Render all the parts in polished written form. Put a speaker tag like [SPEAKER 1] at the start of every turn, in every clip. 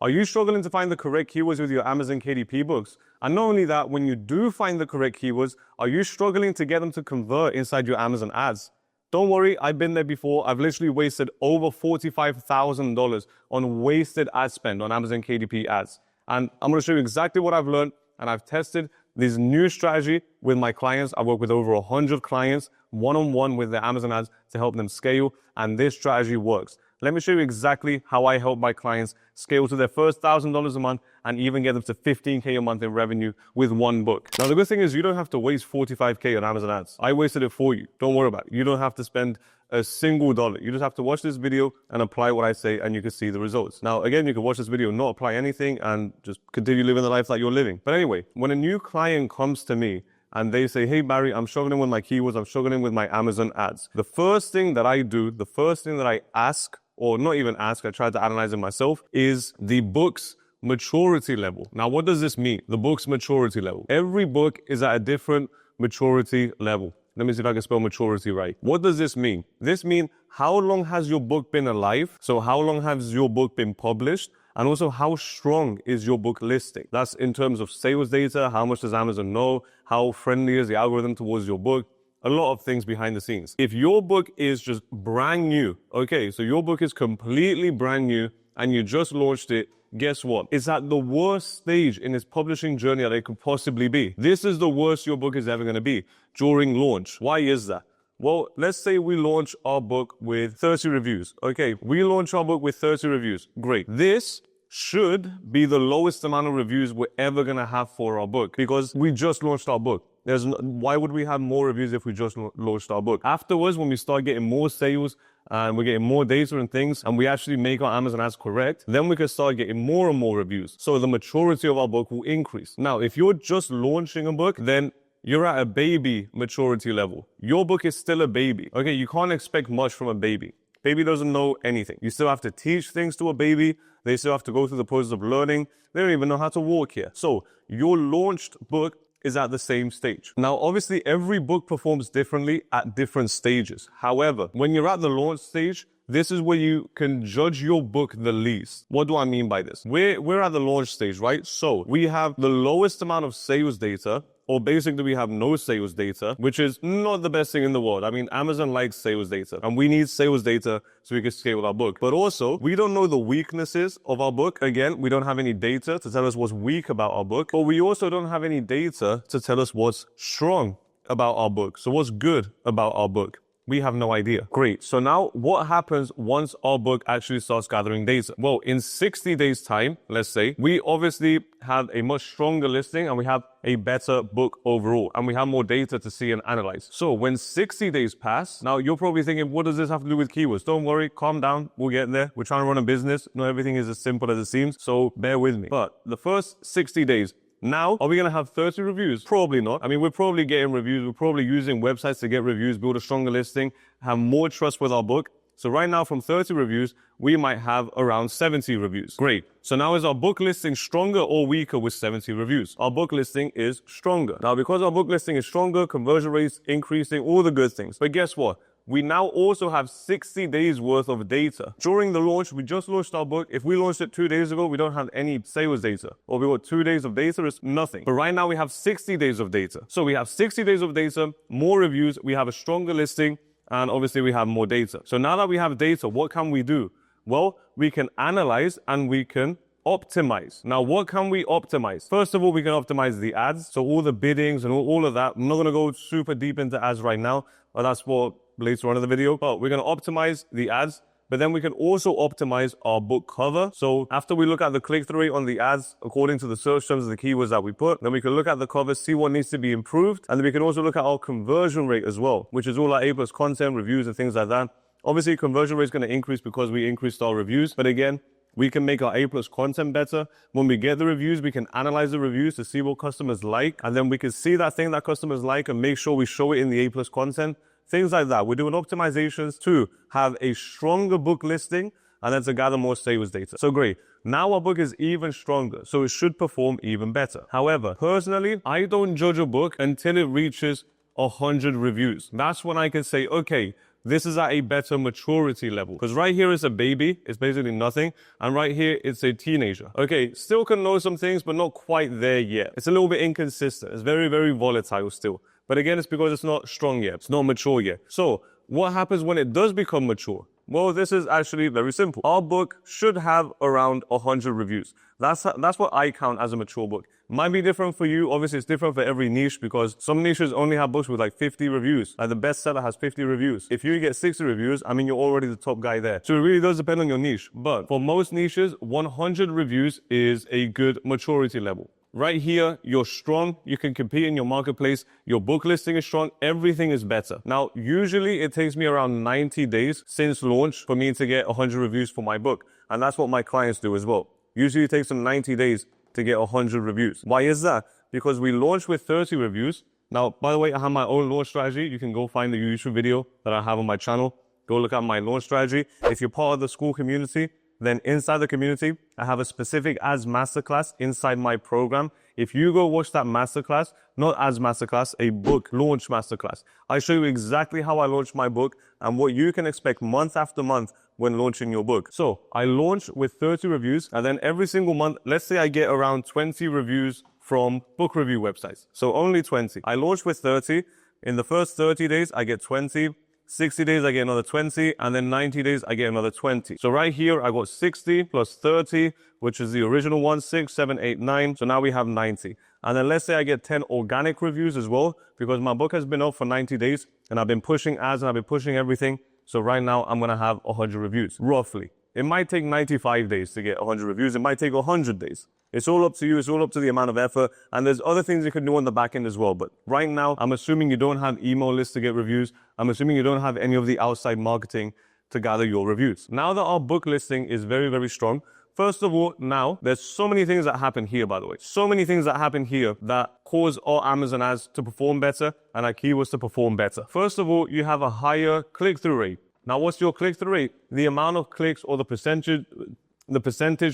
[SPEAKER 1] Are you struggling to find the correct keywords with your Amazon KDP books? And not only that, when you do find the correct keywords, are you struggling to get them to convert inside your Amazon ads? Don't worry, I've been there before. I've literally wasted over $45,000 on wasted ad spend on Amazon KDP ads. And I'm going to show you exactly what I've learned, and I've tested this new strategy with my clients. I work with over 100 clients one-on-one with their Amazon ads to help them scale, and this strategy works. Let me show you exactly how I help my clients scale to their first $1,000 a month and even get them to $15K a month in revenue with one book. Now, the good thing is you don't have to waste $45K on Amazon ads. I wasted it for you. Don't worry about it. You don't have to spend a single dollar. You just have to watch this video and apply what I say, and you can see the results. Now, again, you can watch this video, not apply anything, and just continue living the life that you're living. But anyway, when a new client comes to me and they say, hey, Barry, I'm struggling with my keywords, I'm struggling with my Amazon ads. The first thing that I do, the first thing that I ask, or not even ask, I try to analyze it myself, is the book's maturity level. Now, what does this mean? The book's maturity level. Every book is at a different maturity level. Let me see if I can spell maturity right. What does this mean? This means how long has your book been alive? So how long has your book been published? And also, how strong is your book listing? That's in terms of sales data. How much does Amazon know? How friendly is the algorithm towards your book? A lot of things behind the scenes. If your book is just brand new, okay, so your book is completely brand new and you just launched it, guess what? It's at the worst stage in its publishing journey that it could possibly be. This is the worst your book is ever going to be during launch. Why is that? Well, let's say we launch our book with 30 reviews. Okay, we launch our book with 30 reviews. Great. This should be the lowest amount of reviews we're ever going to have for our book because we just launched our book. Why would we have more reviews if we just launched our book? Afterwards, when we start getting more sales and we're getting more data and things, and we actually make our Amazon ads correct, then we can start getting more and more reviews. So the maturity of our book will increase. Now, if you're just launching a book, then you're at a baby maturity level. Your book is still a baby. Okay, you can't expect much from a baby. Baby doesn't know anything. You still have to teach things to a baby. They still have to go through the process of learning. They don't even know how to walk yet. So your launched book is at the same stage. Now, obviously, every book performs differently at different stages. However, when you're at the launch stage, this is where you can judge your book the least. What do I mean by this? We're at the launch stage, right? So we have the lowest amount of sales data, or basically we have no sales data, which is not the best thing in the world. I mean, Amazon likes sales data, and we need sales data so we can scale our book. But also, we don't know the weaknesses of our book. Again, we don't have any data to tell us what's weak about our book, but we also don't have any data to tell us what's strong about our book. So what's good about our book? We have no idea. Great. So now what happens once our book actually starts gathering data? Well, in 60 days time, let's say, we obviously have a much stronger listing and we have a better book overall, and we have more data to see and analyze. So when 60 days pass, now you're probably thinking, what does this have to do with keywords? Don't worry, calm down. We'll get there. We're trying to run a business. Not everything is as simple as it seems. So bear with me. But the first 60 days, now, are we going to have 30 reviews? Probably not. I mean, we're probably getting reviews. We're probably using websites to get reviews, build a stronger listing, have more trust with our book. So right now, from 30 reviews, we might have around 70 reviews. Great. So now is our book listing stronger or weaker with 70 reviews? Our book listing is stronger. Now, because our book listing is stronger, conversion rates increasing, all the good things. But guess what? We now also have 60 days worth of data. During the launch, we just launched our book. If we launched it 2 days ago, we don't have any sales data. Or we got 2 days of data, it's nothing. But right now we have 60 days of data. So we have 60 days of data, more reviews, we have a stronger listing, and obviously we have more data. So now that we have data, what can we do? Well, we can analyze and we can optimize. Now, what can we optimize? First of all, we can optimize the ads. So all the biddings and all of that. I'm not going to go super deep into ads right now, but that's for later on in the video. But we're going to optimize the ads, but then we can also optimize our book cover. So after we look at the click-through rate on the ads, according to the search terms and the keywords that we put, then we can look at the cover, see what needs to be improved. And then we can also look at our conversion rate as well, which is all our A+ content, reviews, and things like that. Obviously, conversion rate is going to increase because we increased our reviews. But again, we can make our A+ content better. When we get the reviews, we can analyze the reviews to see what customers like. And then we can see that thing that customers like and make sure we show it in the A+ content. Things like that. We're doing optimizations to have a stronger book listing and then to gather more sales data. So great. Now our book is even stronger, so it should perform even better. However, personally, I don't judge a book until it reaches 100 reviews. That's when I can say, okay, This is at a better maturity level. Because right here is a baby, it's basically nothing. And right here, it's a teenager. Okay, still can know some things, but not quite there yet. It's a little bit inconsistent. It's very, very volatile still. But again, it's because it's not strong yet. It's not mature yet. So what happens when it does become mature? Well, this is actually very simple. Our book should have around 100 reviews. That's what I count as a mature book. Might be different for you. Obviously, it's different for every niche because some niches only have books with like 50 reviews. Like the bestseller has 50 reviews. If you get 60 reviews, I mean, you're already the top guy there. So it really does depend on your niche. But for most niches, 100 reviews is a good maturity level. Right here, you're strong, you can compete in your marketplace, your book listing is strong, everything is better. Now, usually it takes me around 90 days since launch for me to get 100 reviews for my book. And that's what my clients do as well. Usually it takes them 90 days to get 100 reviews. Why is that? Because we launched with 30 reviews. Now, by the way, I have my own launch strategy. You can go find the YouTube video that I have on my channel. Go look at my launch strategy. If you're part of the school community, then inside the community, I have a specific ads masterclass inside my program. If you go watch that masterclass, not ads masterclass, a book launch masterclass, I show you exactly how I launch my book and what you can expect month after month when launching your book. So I launch with 30 reviews, and then every single month, let's say I get around 20 reviews from book review websites. So only 20. I launch with 30. In the first 30 days, I get 20. 60 days, I get another 20, and then 90 days, I get another 20. So right here, I got 60 plus 30, which is the original one, 6, 7, 8, 9. So now we have 90. And then let's say I get 10 organic reviews as well, because my book has been out for 90 days, and I've been pushing ads, and I've been pushing everything. So right now, I'm going to have 100 reviews, roughly. It might take 95 days to get 100 reviews. It might take 100 days. It's all up to you. It's all up to the amount of effort. And there's other things you can do on the back end as well. But right now, I'm assuming you don't have email lists to get reviews. I'm assuming you don't have any of the outside marketing to gather your reviews. Now that our book listing is very, very strong, first of all, now there's so many things that happen here, by the way. So many things that happen here that cause our Amazon ads to perform better and our keywords to perform better. First of all, you have a higher click-through rate. Now, what's your click-through rate? The amount of clicks or the percentage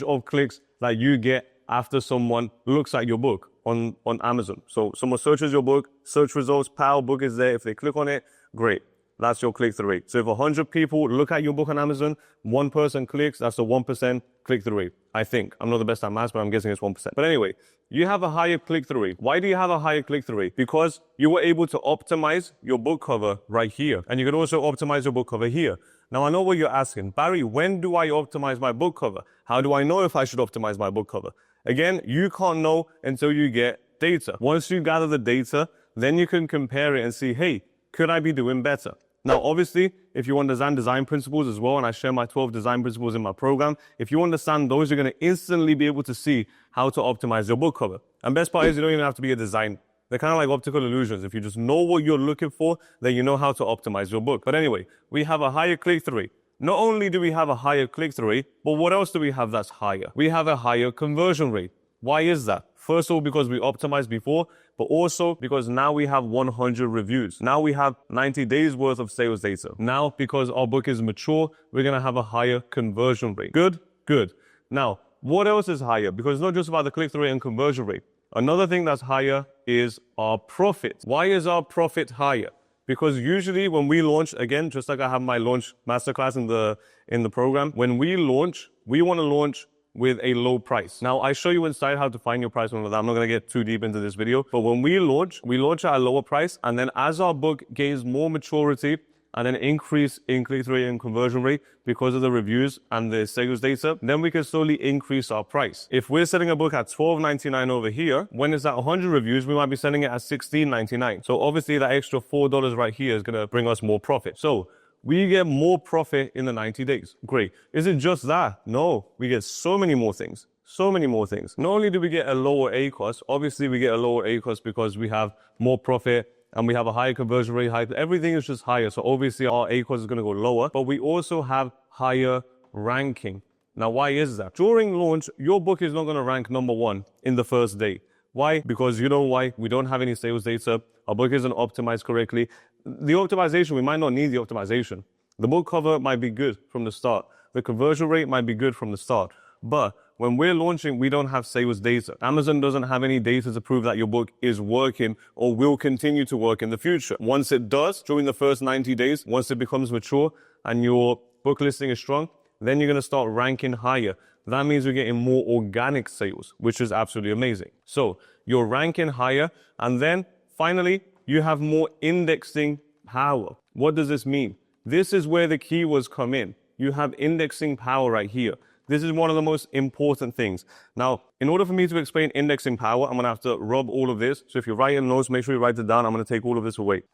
[SPEAKER 1] of clicks that you get after someone looks at your book on Amazon. So someone searches your book, search results, pow, book is there. If they click on it, great. That's your click-through rate. So if 100 people look at your book on Amazon, one person clicks, that's a 1% click-through rate. I think. I'm not the best at maths, but I'm guessing it's 1%. But anyway, you have a higher click-through rate. Why do you have a higher click-through rate? Because you were able to optimize your book cover right here. And you can also optimize your book cover here. Now, I know what you're asking. Barry, when do I optimize my book cover? How do I know if I should optimize my book cover? Again, you can't know until you get data. Once you gather the data, then you can compare it and see, hey, could I be doing better? Now, obviously, if you understand design principles as well, and I share my 12 design principles in my program, if you understand those, you're going to instantly be able to see how to optimize your book cover. And best part is you don't even have to be a designer. They're kind of like optical illusions. If you just know what you're looking for, then you know how to optimize your book. But anyway, we have a higher click-through rate. Not only do we have a higher click-through rate, but what else do we have that's higher? We have a higher conversion rate. Why is that? First of all, because we optimized before, but also because now we have 100 reviews. Now we have 90 days worth of sales data. Now, because our book is mature, we're going to have a higher conversion rate. Good? Good. Now, what else is higher? Because it's not just about the click-through rate and conversion rate. Another thing that's higher is our profit. Why is our profit higher? Because usually when we launch, again, just like I have my launch masterclass in the program, when we launch, we want to launch with a low price. Now, I show you inside how to find your price. I'm not going to get too deep into this video, but when we launch at a lower price. And then as our book gains more maturity and an increase in click-through rate and conversion rate because of the reviews and the sales data, then we can slowly increase our price. If we're selling a book at $12.99 over here, when it's at 100 reviews, we might be selling it at $16.99. So obviously that extra $4 right here is going to bring us more profit. So we get more profit in the 90 days. Great. Is it just that? No, we get so many more things. So many more things. Not only do we get a lower ACoS, obviously we get a lower ACoS because we have more profit and we have a higher conversion rate, everything is just higher. So obviously our ACoS is going to go lower, but we also have higher ranking. Now, why is that? During launch, your book is not going to rank #1 in the first day. Why? Because you know why? We don't have any sales data. Our book isn't optimized correctly. The optimization, we might not need the optimization. The book cover might be good from the start. The conversion rate might be good from the start. But when we're launching, we don't have sales data. Amazon doesn't have any data to prove that your book is working or will continue to work in the future. Once it does, during the first 90 days, once it becomes mature and your book listing is strong, then you're going to start ranking higher. That means you're getting more organic sales, which is absolutely amazing. So you're ranking higher, and then finally, you have more indexing power. What does this mean? This is where the keywords come in. You have indexing power right here. This is one of the most important things. Now, in order for me to explain indexing power, I'm going to have to rub all of this. So if you're writing notes, make sure you write it down. I'm going to take all of this away.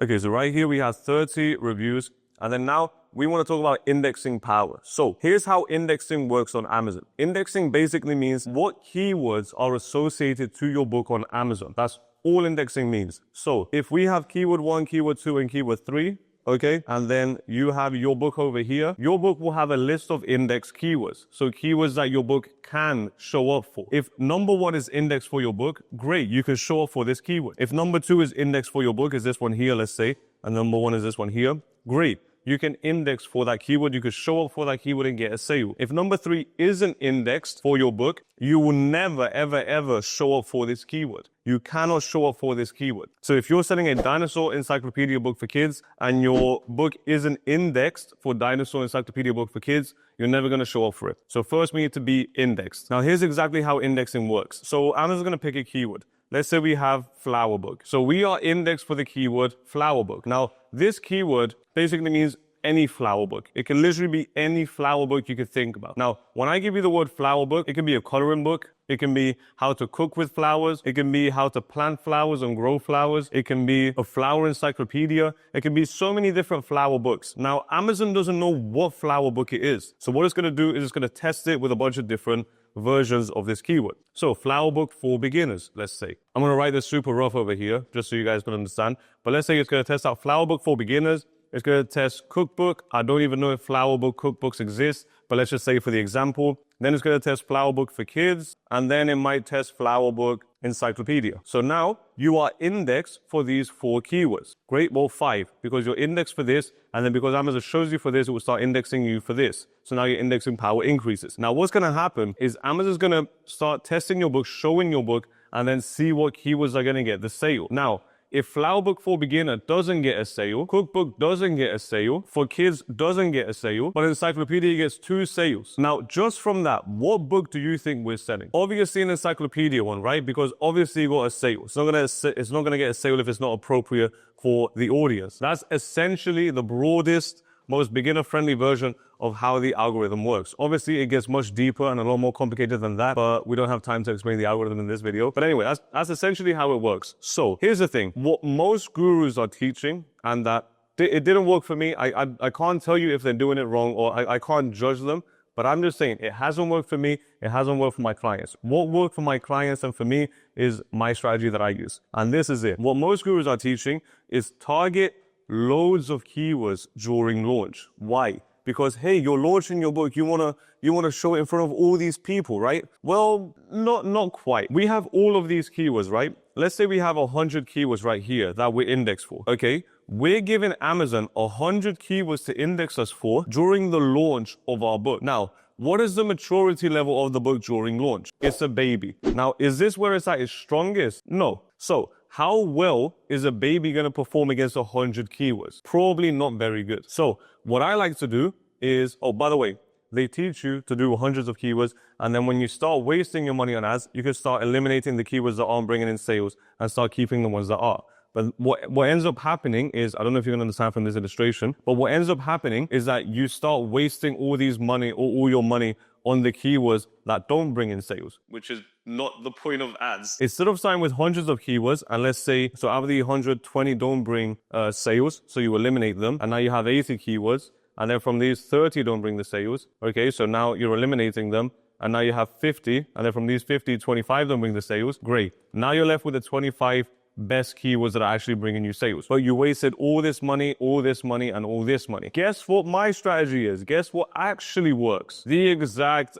[SPEAKER 1] Okay, so right here we have 30 reviews. And then now we want to talk about indexing power. So here's how indexing works on Amazon. Indexing basically means what keywords are associated to your book on Amazon. That's all indexing means. So if we have keyword 1, keyword 2, and keyword 3, okay, and then you have your book over here, your book will have a list of index keywords. So keywords that your book can show up for. If number 1 is indexed for your book, great, you can show up for this keyword. If number 2 is indexed for your book, is this one here, let's say, and number 1 is this one here, great. You can index for that keyword. You can show up for that keyword and get a sale. If number 3 isn't indexed for your book, you will never, ever, ever show up for this keyword. You cannot show up for this keyword. So if you're selling a dinosaur encyclopedia book for kids and your book isn't indexed for dinosaur encyclopedia book for kids, you're never going to show up for it. So first we need to be indexed. Now here's exactly how indexing works. So Amazon's going to pick a keyword. Let's say we have flower book. So we are indexed for the keyword flower book. Now, this keyword basically means any flower book. It can literally be any flower book you could think about. Now, when I give you the word flower book, it can be a coloring book. It can be how to cook with flowers. It can be how to plant flowers and grow flowers. It can be a flower encyclopedia. It can be so many different flower books. Now, Amazon doesn't know what flower book it is. So what it's going to do is it's going to test it with a bunch of different versions of this keyword. So flower book for beginners, let's say. I'm going to write this super rough over here just so you guys can understand. But let's say it's going to test out flower book for beginners. It's going to test cookbook. I don't even know if flower book cookbooks exist, but let's just say for the example. Then it's going to test flower book for kids, and then it might test flower book encyclopedia. So now you are indexed for these 4 keywords. Great, well 5, because you're indexed for this, and then because Amazon shows you for this, it will start indexing you for this. So now your indexing power increases. Now what's going to happen is Amazon's going to start testing your book, showing your book, and then see what keywords are going to get the sale. Now, if flower book for beginner doesn't get a sale, cookbook doesn't get a sale, for kids doesn't get a sale, but encyclopedia gets 2 sales. Now, just from that, what book do you think we're selling? Obviously an encyclopedia one, right? Because obviously you got a sale. It's not gonna get a sale if it's not appropriate for the audience. That's essentially the broadest, most beginner-friendly version of how the algorithm works. Obviously, it gets much deeper and a lot more complicated than that, but we don't have time to explain the algorithm in this video. But anyway, that's essentially how it works. So here's the thing. What most gurus are teaching, and that it didn't work for me. I can't tell you if they're doing it wrong, or I can't judge them, but I'm just saying it hasn't worked for me. It hasn't worked for my clients. What worked for my clients and for me is my strategy that I use. And this is it. What most gurus are teaching is target loads of keywords during launch. Why? Because, hey, you're launching your book. You wanna show it in front of all these people, right? Well, not quite. We have all of these keywords, right? Let's say we have 100 keywords right here that we're indexed for, okay? We're giving Amazon 100 keywords to index us for during the launch of our book. Now, what is the maturity level of the book during launch? It's a baby. Now, is this where it's at its strongest? No. So, how well is a baby going to perform against 100 keywords? Probably not very good. So what I like to do is, oh, by the way, they teach you to do hundreds of keywords. And then when you start wasting your money on ads, you can start eliminating the keywords that aren't bringing in sales and start keeping the ones that are. But what ends up happening is, I don't know if you can understand from this illustration, but what ends up happening is that you start wasting all these money or all your money on the keywords that don't bring in sales, which is not the point of ads. Instead of starting with hundreds of keywords, and let's say, so out of the 120 don't bring sales, so you eliminate them, and now you have 80 keywords, and then from these 30 don't bring the sales, okay, so now you're eliminating them, and now you have 50, and then from these 50, 25 don't bring the sales, great. Now you're left with the 25 best keywords that are actually bringing you sales. But you wasted all this money, and all this money. Guess what my strategy is? Guess what actually works? The exact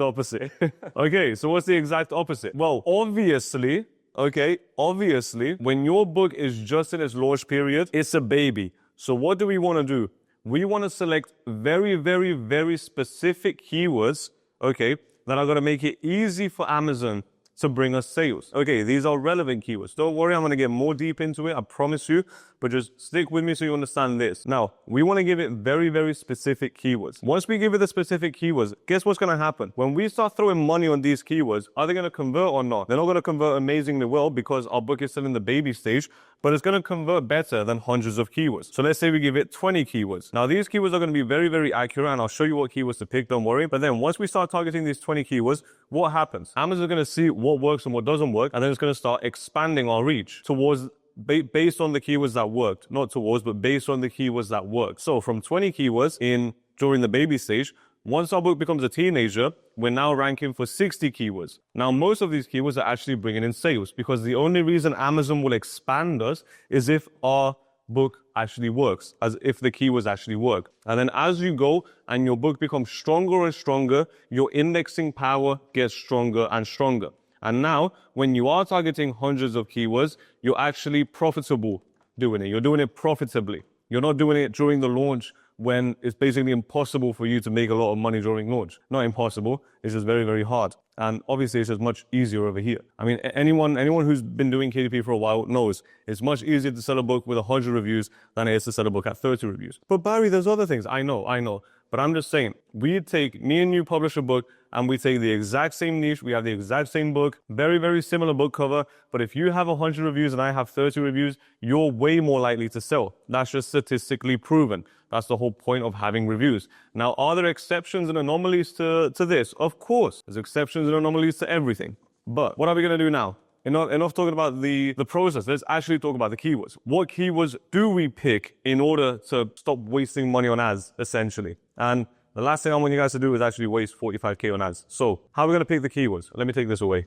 [SPEAKER 1] opposite. Okay, so what's the exact opposite? Well, obviously, when your book is just in its launch period, it's a baby. So what do we want to do? we want to select very, very, very specific keywords, okay, that are going to make it easy for Amazon to bring us sales. Okay, these are relevant keywords. Don't worry, I'm going to get more deep into it, I promise you, but just stick with me so you understand this. Now, we want to give it very, very specific keywords. Once we give it the specific keywords, guess what's going to happen? When we start throwing money on these keywords, are they going to convert or not? They're not going to convert amazingly well because our book is still in the baby stage, but it's going to convert better than hundreds of keywords. So let's say we give it 20 keywords. Now, these keywords are going to be very, very accurate, and I'll show you what keywords to pick, don't worry. But then once we start targeting these 20 keywords, what happens? Amazon is going to see what works and what doesn't work, and then it's going to start expanding our reach towards based on the keywords that worked, not towards, but based on the keywords that worked. So from 20 keywords during the baby stage, once our book becomes a teenager, we're now ranking for 60 keywords. Now, most of these keywords are actually bringing in sales because the only reason Amazon will expand us is if our book actually works, as if the keywords actually work. And then as you go and your book becomes stronger and stronger, your indexing power gets stronger and stronger. And now, when you are targeting hundreds of keywords, you're actually profitable doing it. You're doing it profitably. You're not doing it during the launch when it's basically impossible for you to make a lot of money during launch. Not impossible, it's just very, very hard. And obviously it's just much easier over here. I mean, anyone who's been doing KDP for a while knows it's much easier to sell a book with 100 reviews than it is to sell a book at 30 reviews. But Barry, there's other things. I know. But I'm just saying, me and you publish a book and we take the exact same niche, we have the exact same book, very, very similar book cover. But if you have 100 reviews and I have 30 reviews, you're way more likely to sell. That's just statistically proven. That's the whole point of having reviews. Now, are there exceptions and anomalies to this? Of course, there's exceptions and anomalies to everything. But what are we going to do now? Enough talking about the process. Let's actually talk about the keywords. What keywords do we pick in order to stop wasting money on ads, essentially? And the last thing I want you guys to do is actually waste 45K on ads. So how are we going to pick the keywords? Let me take this away.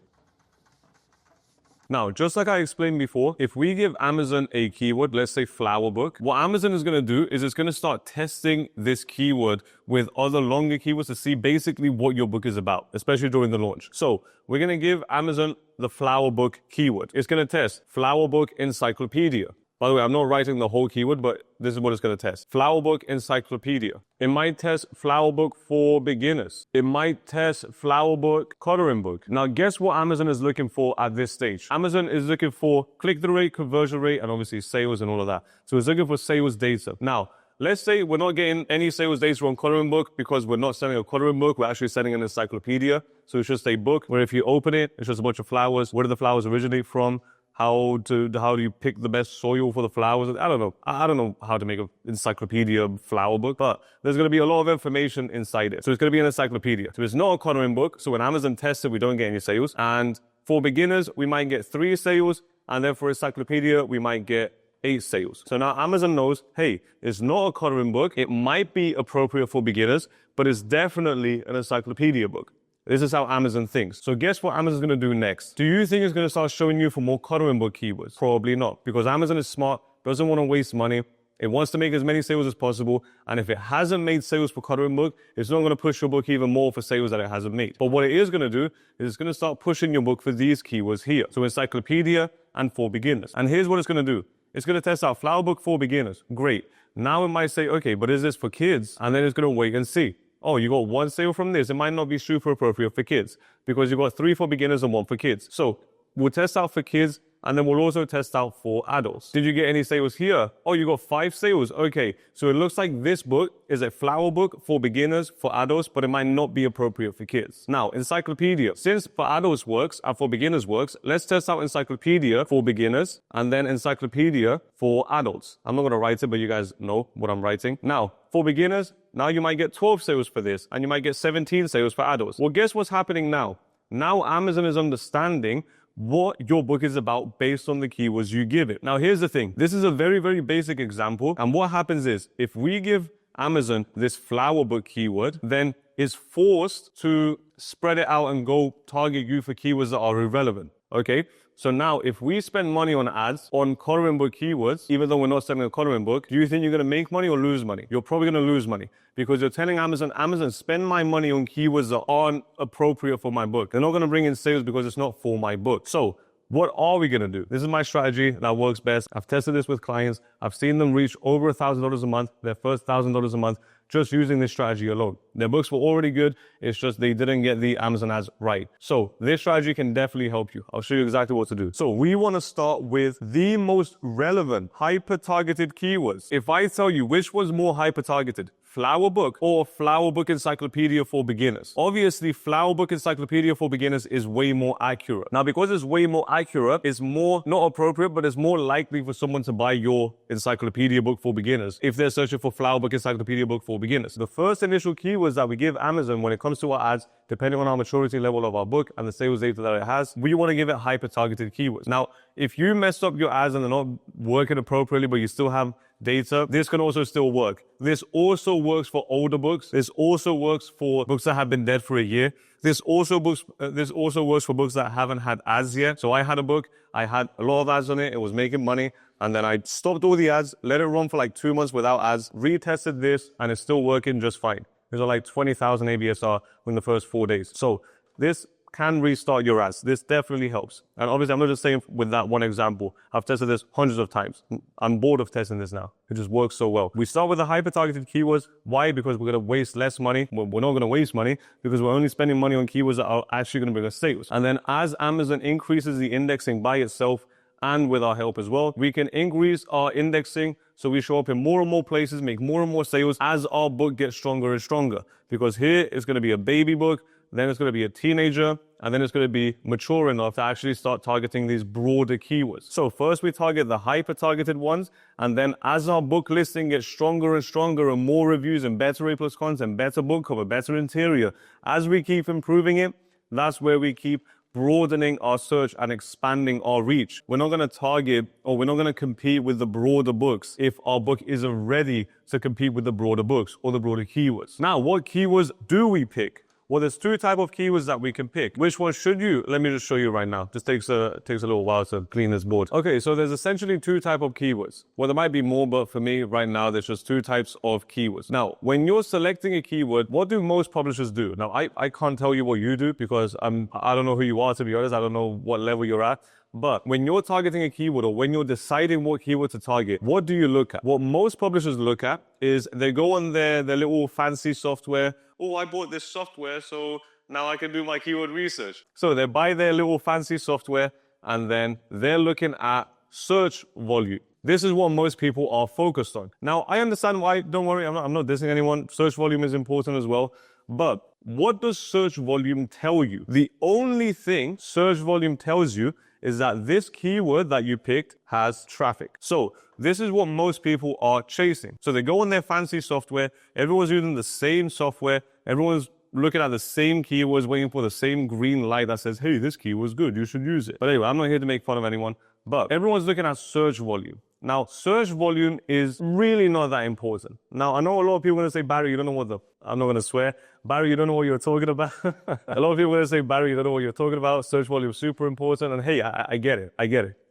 [SPEAKER 1] Now, just like I explained before, if we give Amazon a keyword, let's say flower book, what Amazon is going to do is it's going to start testing this keyword with other longer keywords to see basically what your book is about, especially during the launch. So we're going to give Amazon the flower book keyword. It's going to test flower book encyclopedia. By the way, I'm not writing the whole keyword, but this is what it's going to test. Flower book encyclopedia. It might test flower book for beginners. It might test flower book coloring book. Now, guess what Amazon is looking for at this stage? Amazon is looking for click-through rate, conversion rate, and obviously sales and all of that. So it's looking for sales data. Now, let's say we're not getting any sales data on coloring book because we're not selling a coloring book. We're actually selling an encyclopedia. So it's just a book where if you open it, it's just a bunch of flowers. Where do the flowers originate from? How do you pick the best soil for the flowers? I don't know. I don't know how to make an encyclopedia flower book, but there's going to be a lot of information inside it. So it's going to be an encyclopedia. So it's not a coloring book. So when Amazon tests it, we don't get any sales. And for beginners, we might get 3 sales. And then for encyclopedia, we might get 8 sales. So now Amazon knows, hey, it's not a coloring book. It might be appropriate for beginners, but it's definitely an encyclopedia book. This is how Amazon thinks. So guess what Amazon's going to do next? Do you think it's going to start showing you for more coloring book keywords? Probably not, because Amazon is smart, doesn't want to waste money. It wants to make as many sales as possible. And if it hasn't made sales for coloring book, it's not going to push your book even more for sales that it hasn't made. But what it is going to do is it's going to start pushing your book for these keywords here. So encyclopedia and for beginners. And here's what it's going to do. It's going to test out flower book for beginners. Great. Now it might say, okay, but is this for kids? And then it's going to wait and see. Oh, you got 1 sale from this. It might not be super appropriate for kids because you got 3 for beginners and 1 for kids. So we'll test out for kids and then we'll also test out for adults. Did you get any sales here? Oh, you got 5 sales. Okay. So it looks like this book is a flower book for beginners, for adults, but it might not be appropriate for kids. Now, encyclopedia. Since for adults works and for beginners works, let's test out encyclopedia for beginners and then encyclopedia for adults. I'm not going to write it, but you guys know what I'm writing. Now, for beginners, now you might get 12 sales for this and you might get 17 sales for adults. Well, guess what's happening now? Now Amazon is understanding what your book is about based on the keywords you give it. Now, here's the thing. This is a very, very basic example. And what happens is if we give Amazon this flower book keyword, then it's forced to spread it out and go target you for keywords that are irrelevant. Okay. So now if we spend money on ads on coloring book keywords, even though we're not selling a coloring book, do you think you're going to make money or lose money? You're probably going to lose money because you're telling Amazon, spend my money on keywords that aren't appropriate for my book. They're not going to bring in sales because it's not for my book. So what are we going to do? This is my strategy that works best. I've tested this with clients. I've seen them reach over $1,000 a month, their first $1,000 a month, just using this strategy alone. Their books were already good. It's just they didn't get the Amazon ads right. So this strategy can definitely help you. I'll show you exactly what to do. So we want to start with the most relevant hyper-targeted keywords. If I tell you which was more hyper-targeted, Flower Book or Flower Book Encyclopedia for Beginners. Obviously, Flower Book Encyclopedia for Beginners is way more accurate. Now, because it's way more accurate, it's more, not appropriate, but it's more likely for someone to buy your encyclopedia book for beginners if they're searching for Flower Book Encyclopedia book for beginners. The first initial keywords that we give Amazon when it comes to our ads, depending on our maturity level of our book and the sales data that it has, we want to give it hyper-targeted keywords. Now, if you messed up your ads and they're not working appropriately, but you still have data, this can also still work. This also works for older books. This also works for books that have been dead for a year. This also works for books that haven't had ads yet. So I had a book, I had a lot of ads on it, it was making money, and then I stopped all the ads, let it run for like 2 months without ads, retested this, and it's still working just fine. These are like 20,000 ABSR in the first 4 days. So this can restart your ads. This definitely helps. And obviously, I'm not just saying with that one example. I've tested this hundreds of times. I'm bored of testing this now. It just works so well. We start with the hyper-targeted keywords. Why? Because we're going to waste less money. Well, we're not going to waste money because we're only spending money on keywords that are actually going to bring us sales. And then as Amazon increases the indexing by itself, and with our help as well, we can increase our indexing so we show up in more and more places, make more and more sales as our book gets stronger and stronger. Because here it's going to be a baby book, then it's going to be a teenager, and then it's going to be mature enough to actually start targeting these broader keywords. So first we target the hyper-targeted ones, and then as our book listing gets stronger and stronger and more reviews and better A+ content, better book cover, better interior, as we keep improving it, that's where we keep broadening our search and expanding our reach. We're not going to target or we're not going to compete with the broader books if our book isn't ready to compete with the broader books or the broader keywords. Now, what keywords do we pick? Well, there's 2 types of keywords that we can pick. Which one should you? Let me just show you right now. Just takes a little while to clean this board. Okay, so there's essentially 2 types of keywords. Well, there might be more, but for me right now, there's just 2 types of keywords. Now, when you're selecting a keyword, what do most publishers do? Now, I can't tell you what you do because I don't know who you are, to be honest. I don't know what level you're at. But when you're targeting a keyword or when you're deciding what keyword to target, what do you look at? What most publishers look at is they go on their little fancy software. Oh, I bought this software, so now I can do my keyword research. So they buy their little fancy software and then they're looking at search volume. This is what most people are focused on. Now, I understand why. Don't worry, I'm not dissing anyone. Search volume is important as well. But what does search volume tell you? The only thing search volume tells you is that this keyword that you picked has traffic. So this is what most people are chasing. So they go on their fancy software. Everyone's using the same software. Everyone's looking at the same keywords, waiting for the same green light that says, hey, this keyword's good, you should use it. But anyway, I'm not here to make fun of anyone, but everyone's looking at search volume. Now, search volume is really not that important. Now, I know a lot of people are going to say, Barry, you don't know what I'm not going to swear. Barry, you don't know what you're talking about. A lot of people are going to say, Barry, you don't know what you're talking about. Search volume is super important. And hey, I get it.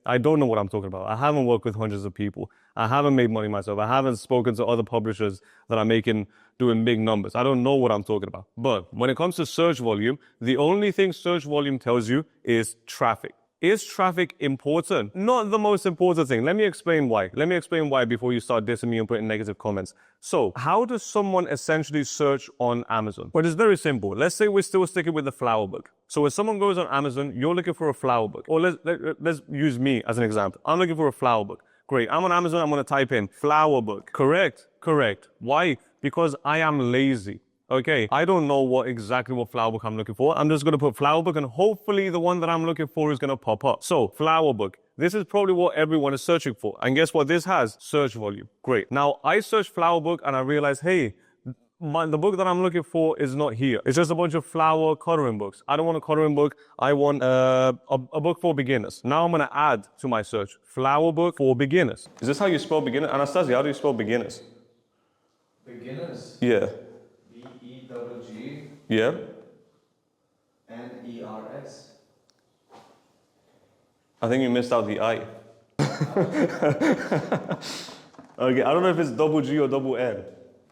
[SPEAKER 1] I don't know what I'm talking about. I haven't worked with hundreds of people. I haven't made money myself. I haven't spoken to other publishers that are doing big numbers. I don't know what I'm talking about. But when it comes to search volume, the only thing search volume tells you is traffic. Is traffic important? Not the most important thing. Let me explain why. Let me explain why before you start dissing me and putting negative comments. So how does someone essentially search on Amazon? Well, it's very simple. Let's say we're still sticking with the flower book. So if someone goes on Amazon, you're looking for a flower book. Or let's use me as an example. I'm looking for a flower book. Great. I'm on Amazon. I'm going to type in flower book. Correct. Why? Because I am lazy. Okay, I don't know exactly what flower book I'm looking for. I'm just going to put flower book and hopefully the one that I'm looking for is going to pop up. So flower book. This is probably what everyone is searching for. And guess what this has? Search volume. Great. Now I search flower book and I realize, hey, the book that I'm looking for is not here. It's just a bunch of flower coloring books. I don't want a coloring book. I want a book for beginners. Now I'm going to add to my search, flower book for beginners. Is this how you spell beginner? Anastasia, how do you spell beginners?
[SPEAKER 2] Beginners?
[SPEAKER 1] Yeah.
[SPEAKER 2] B-E-G-G.
[SPEAKER 1] Yeah.
[SPEAKER 2] N-E-R-S.
[SPEAKER 1] I think you missed out the I. Okay, I don't know if it's double G or double N.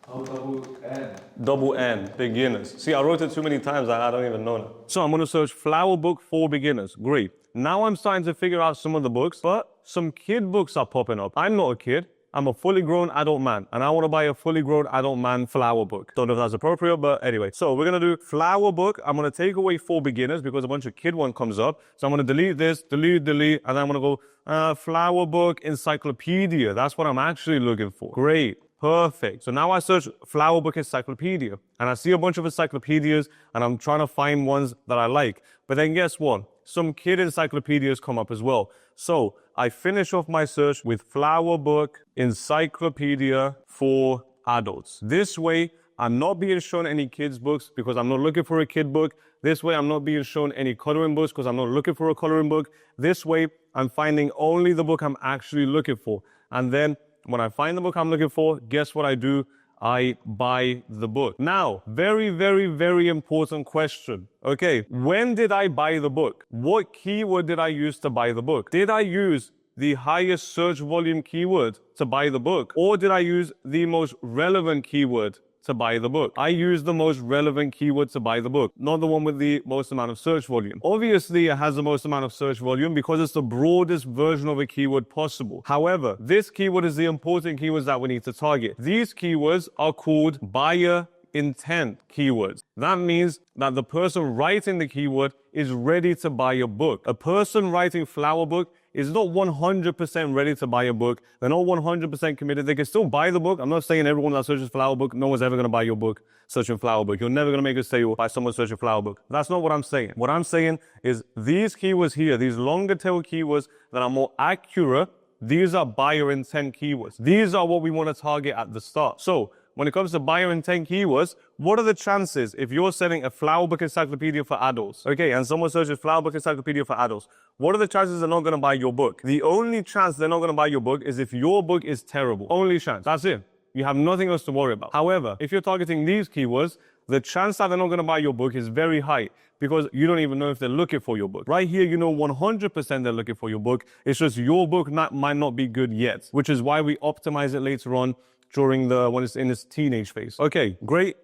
[SPEAKER 2] Oh, double N.
[SPEAKER 1] Double N, beginners. See, I wrote it too many times, I don't even know now. So I'm gonna search flower book for beginners. Great. Now I'm starting to figure out some of the books, but some kid books are popping up. I'm not a kid. I'm a fully grown adult man, and I want to buy a fully grown adult man flower book. Don't know if that's appropriate, but anyway. So we're going to do flower book. I'm going to take away for beginners because a bunch of kid one comes up. So I'm going to delete this, delete, and then I'm going to go flower book encyclopedia. That's what I'm actually looking for. Great. Perfect. So now I search flower book encyclopedia, and I see a bunch of encyclopedias, and I'm trying to find ones that I like. But then guess what? Some kid encyclopedias come up as well. So I finish off my search with flower book encyclopedia for adults. This way, I'm not being shown any kids books because I'm not looking for a kid book. This way, I'm not being shown any coloring books because I'm not looking for a coloring book. This way, I'm finding only the book I'm actually looking for. And then when I find the book I'm looking for, guess what I do? I buy the book. Now, very, very, very important question. Okay, when did I buy the book? What keyword did I use to buy the book? Did I use the highest search volume keyword to buy the book? Or did I use the most relevant keyword to buy the book? I used the most relevant keyword to buy the book, not the one with the most amount of search volume. Obviously, it has the most amount of search volume because it's the broadest version of a keyword possible. However, this keyword is the important keywords that we need to target. These keywords are called buyer intent keywords. That means that the person writing the keyword is ready to buy a book. A person writing flower book is not 100% ready to buy a book. They're not 100% committed. They can still buy the book. I'm not saying everyone that searches flower book, no one's ever going to buy your book searching flower book. You're never going to make a sale by someone searching flower book. That's not what I'm saying. What I'm saying is these keywords here, these longer tail keywords that are more accurate, these are buyer intent keywords. These are what we want to target at the start. So when it comes to buyer intent keywords, what are the chances if you're selling a flower book encyclopedia for adults, okay, and someone searches flower book encyclopedia for adults, what are the chances they're not going to buy your book? The only chance they're not going to buy your book is if your book is terrible. Only chance. That's it. You have nothing else to worry about. However, if you're targeting these keywords, the chance that they're not going to buy your book is very high because you don't even know if they're looking for your book. Right here, you know 100% they're looking for your book. It's just your book might not be good yet, which is why we optimize it later on during when it's in its teenage phase. Okay, great.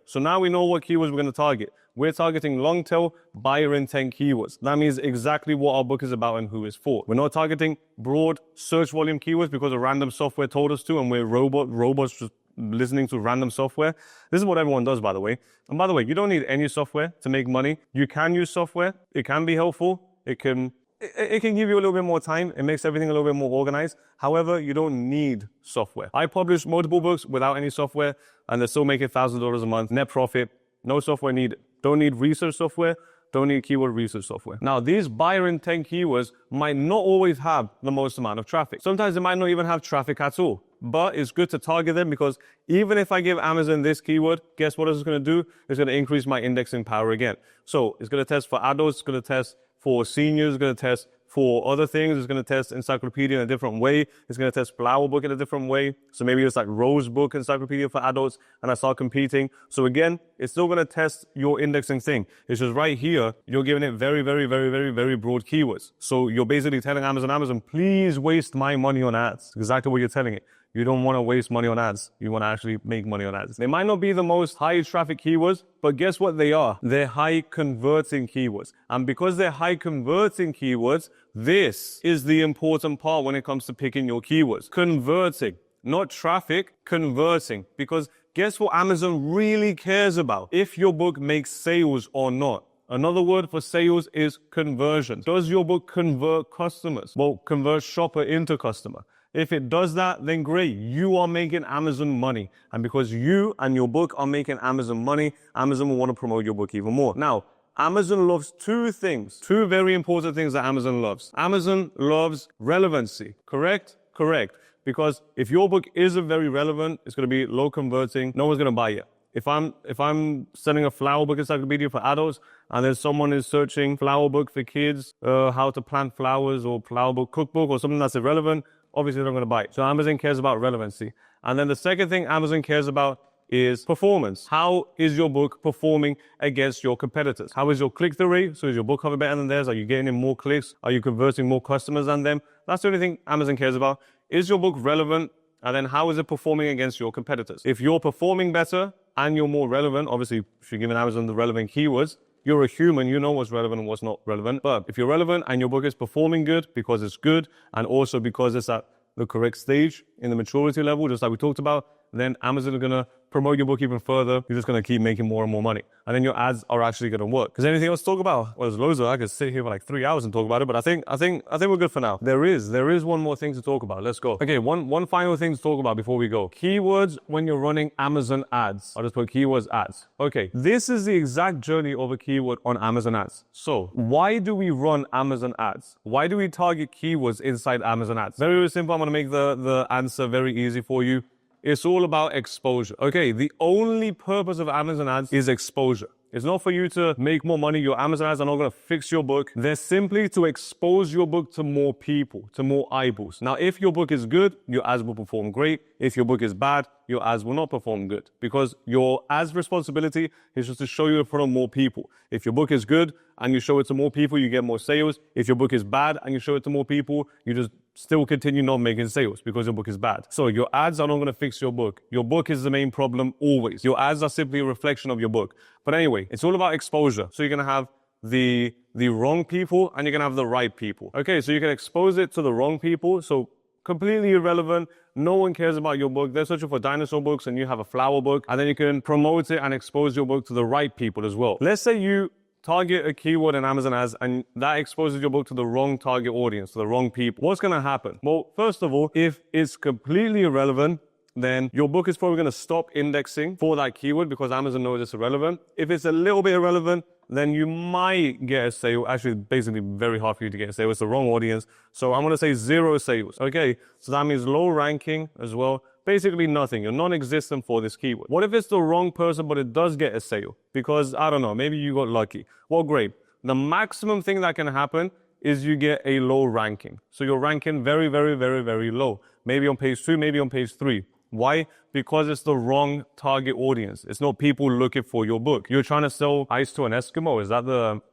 [SPEAKER 1] So now we know what keywords we're going to target. We're targeting long tail buyer intent keywords. That means exactly what our book is about and who it's for. We're not targeting broad search volume keywords because a random software told us to and we're robots just listening to random software. This is what everyone does, by the way. And by the way, you don't need any software to make money. You can use software. It can be helpful. It can give you a little bit more time. It makes everything a little bit more organized. However, you don't need software. I publish multiple books without any software and they're still making $1,000 a month. Net profit, no software needed. Don't need research software. Don't need keyword research software. Now, these buyer intent keywords might not always have the most amount of traffic. Sometimes they might not even have traffic at all. But it's good to target them because even if I give Amazon this keyword, guess what it's going to do? It's going to increase my indexing power again. So it's going to test for adults. It's going to test for seniors. It's going to test for other things. It's going to test encyclopedia in a different way. It's going to test flower book in a different way. So maybe it's like rose book encyclopedia for adults and I start competing. So again, it's still going to test your indexing thing. It's just right here, you're giving it very, very, very, very, very broad keywords. So you're basically telling Amazon, please waste my money on ads. Exactly what you're telling it. You don't want to waste money on ads. You want to actually make money on ads. They might not be the most high traffic keywords, but guess what they are? They're high converting keywords. And because they're high converting keywords, this is the important part when it comes to picking your keywords. Converting, not traffic, converting. Because guess what Amazon really cares about? If your book makes sales or not. Another word for sales is conversion. Does your book convert customers? Well, convert shopper into customer. If it does that, then great. You are making Amazon money. And because you and your book are making Amazon money, Amazon will want to promote your book even more. Now, Amazon loves two things, two very important things that Amazon loves. Amazon loves relevancy. Correct? Correct. Because if your book isn't very relevant, it's going to be low converting. No one's going to buy it. If I'm selling a flower book encyclopedia for adults and then someone is searching flower book for kids, how to plant flowers or flower book cookbook or something that's irrelevant, obviously they're not going to buy it. So Amazon cares about relevancy. And then the second thing Amazon cares about is performance. How is your book performing against your competitors? How is your click-through rate? So is your book cover better than theirs? Are you getting in more clicks? Are you converting more customers than them? That's the only thing Amazon cares about. Is your book relevant And then how is it performing against your competitors? If you're performing better and you're more relevant, obviously, if you're giving Amazon the relevant keywords, you're a human, you know what's relevant and what's not relevant. But if you're relevant and your book is performing good because it's good and also because it's at the correct stage in the maturity level, just like we talked about, then Amazon are going to promote your book even further. You're just going to keep making more and more money. And then your ads are actually going to work. Is there anything else to talk about? Well, there's loads of, I could sit here for like 3 hours and talk about it, but I think we're good for now. There is one more thing to talk about. Let's go. Okay, one final thing to talk about before we go. Keywords when you're running Amazon ads. I'll just put keywords ads. Okay, this is the exact journey of a keyword on Amazon ads. So why do we run Amazon ads? Why do we target keywords inside Amazon ads? Very, very simple. I'm going to make the answer very easy for you. It's all about exposure. Okay, the only purpose of Amazon ads is exposure. It's not for you to make more money. Your Amazon ads are not going to fix your book. They're simply to expose your book to more people, to more eyeballs. Now, if your book is good, your ads will perform great. If your book is bad, your ads will not perform good because your ads responsibility is just to show you in front of more people. If your book is good and you show it to more people, you get more sales. If your book is bad and you show it to more people, you just still continue not making sales because your book is bad. So your ads are not going to fix your book. Your book is the main problem always. Your ads are simply a reflection of your book. But anyway, it's all about exposure. So you're going to have the wrong people and you're going to have the right people. Okay, so you can expose it to the wrong people. So completely irrelevant. No one cares about your book. They're searching for dinosaur books and you have a flower book. And then you can promote it and expose your book to the right people as well. Let's say you target a keyword in Amazon ads and that exposes your book to the wrong target audience, to the wrong people. What's going to happen? Well, first of all, if it's completely irrelevant, then your book is probably going to stop indexing for that keyword because Amazon knows it's irrelevant. If it's a little bit irrelevant, then you might get a sale. Actually, basically very hard for you to get a sale. It's the wrong audience. So I'm going to say 0 sales. Okay, so that means low ranking as well. Basically nothing. You're non-existent for this keyword. What if it's the wrong person, but it does get a sale? Because, I don't know, maybe you got lucky. Well, great. The maximum thing that can happen is you get a low ranking. So you're ranking very, very, very, very low. Maybe on page 2, maybe on page 3. Why? Because it's the wrong target audience. It's not people looking for your book. You're trying to sell ice to an Eskimo. Is that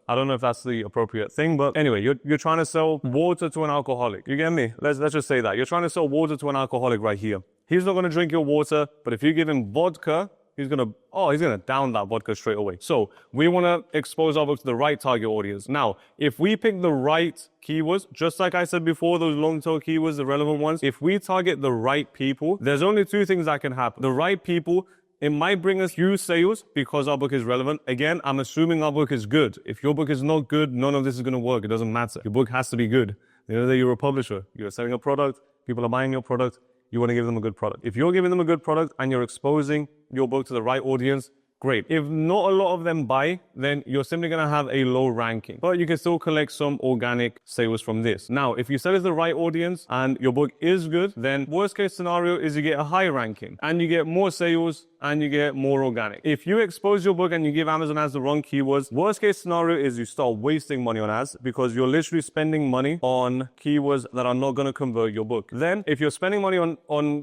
[SPEAKER 1] I don't know if that's the appropriate thing, but anyway, you're trying to sell water to an alcoholic. You get me? Let's just say that. You're trying to sell water to an alcoholic right here. He's not going to drink your water, but if you give him vodka, he's going to down that vodka straight away. So we want to expose our book to the right target audience. Now, if we pick the right keywords, just like I said before, those long-tail keywords, the relevant ones, if we target the right people, there's only 2 things that can happen. The right people, it might bring us huge sales because our book is relevant. Again, I'm assuming our book is good. If your book is not good, none of this is going to work. It doesn't matter. Your book has to be good. The other day, you're a publisher. You're selling a product. People are buying your product. You want to give them a good product. If you're giving them a good product and you're exposing your book to the right audience, great. If not a lot of them buy, then you're simply going to have a low ranking. But you can still collect some organic sales from this. Now, if you sell it to the right audience and your book is good, then worst case scenario is you get a high ranking and you get more sales and you get more organic. If you expose your book and you give Amazon ads the wrong keywords, worst case scenario is you start wasting money on ads because you're literally spending money on keywords that are not going to convert your book. Then if you're spending money on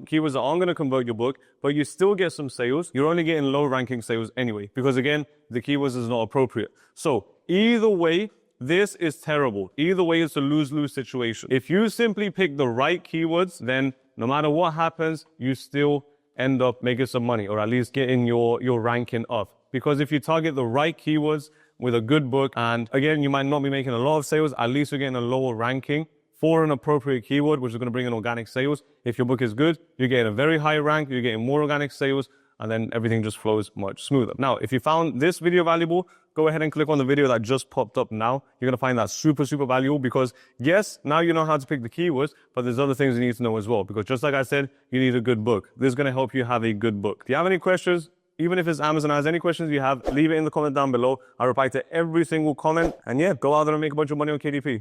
[SPEAKER 1] keywords that aren't going to convert your book, but you still get some sales, you're only getting low ranking sales anyway, because again, the keywords is not appropriate. So either way, this is terrible. Either way, it's a lose-lose situation. If you simply pick the right keywords, then no matter what happens, you still end up making some money, or at least getting your ranking up. Because if you target the right keywords with a good book, and again, you might not be making a lot of sales, at least you're getting a lower ranking for an appropriate keyword, which is going to bring in organic sales. If your book is good, you're getting a very high rank, you're getting more organic sales, and then everything just flows much smoother. Now, if you found this video valuable, go ahead and click on the video that just popped up now. You're going to find that super, super valuable because yes, now you know how to pick the keywords, but there's other things you need to know as well. Because just like I said, you need a good book. This is going to help you have a good book. If you have any questions, even if it's Amazon ads, any questions you have, leave it in the comment down below. I reply to every single comment. And yeah, go out there and make a bunch of money on KDP.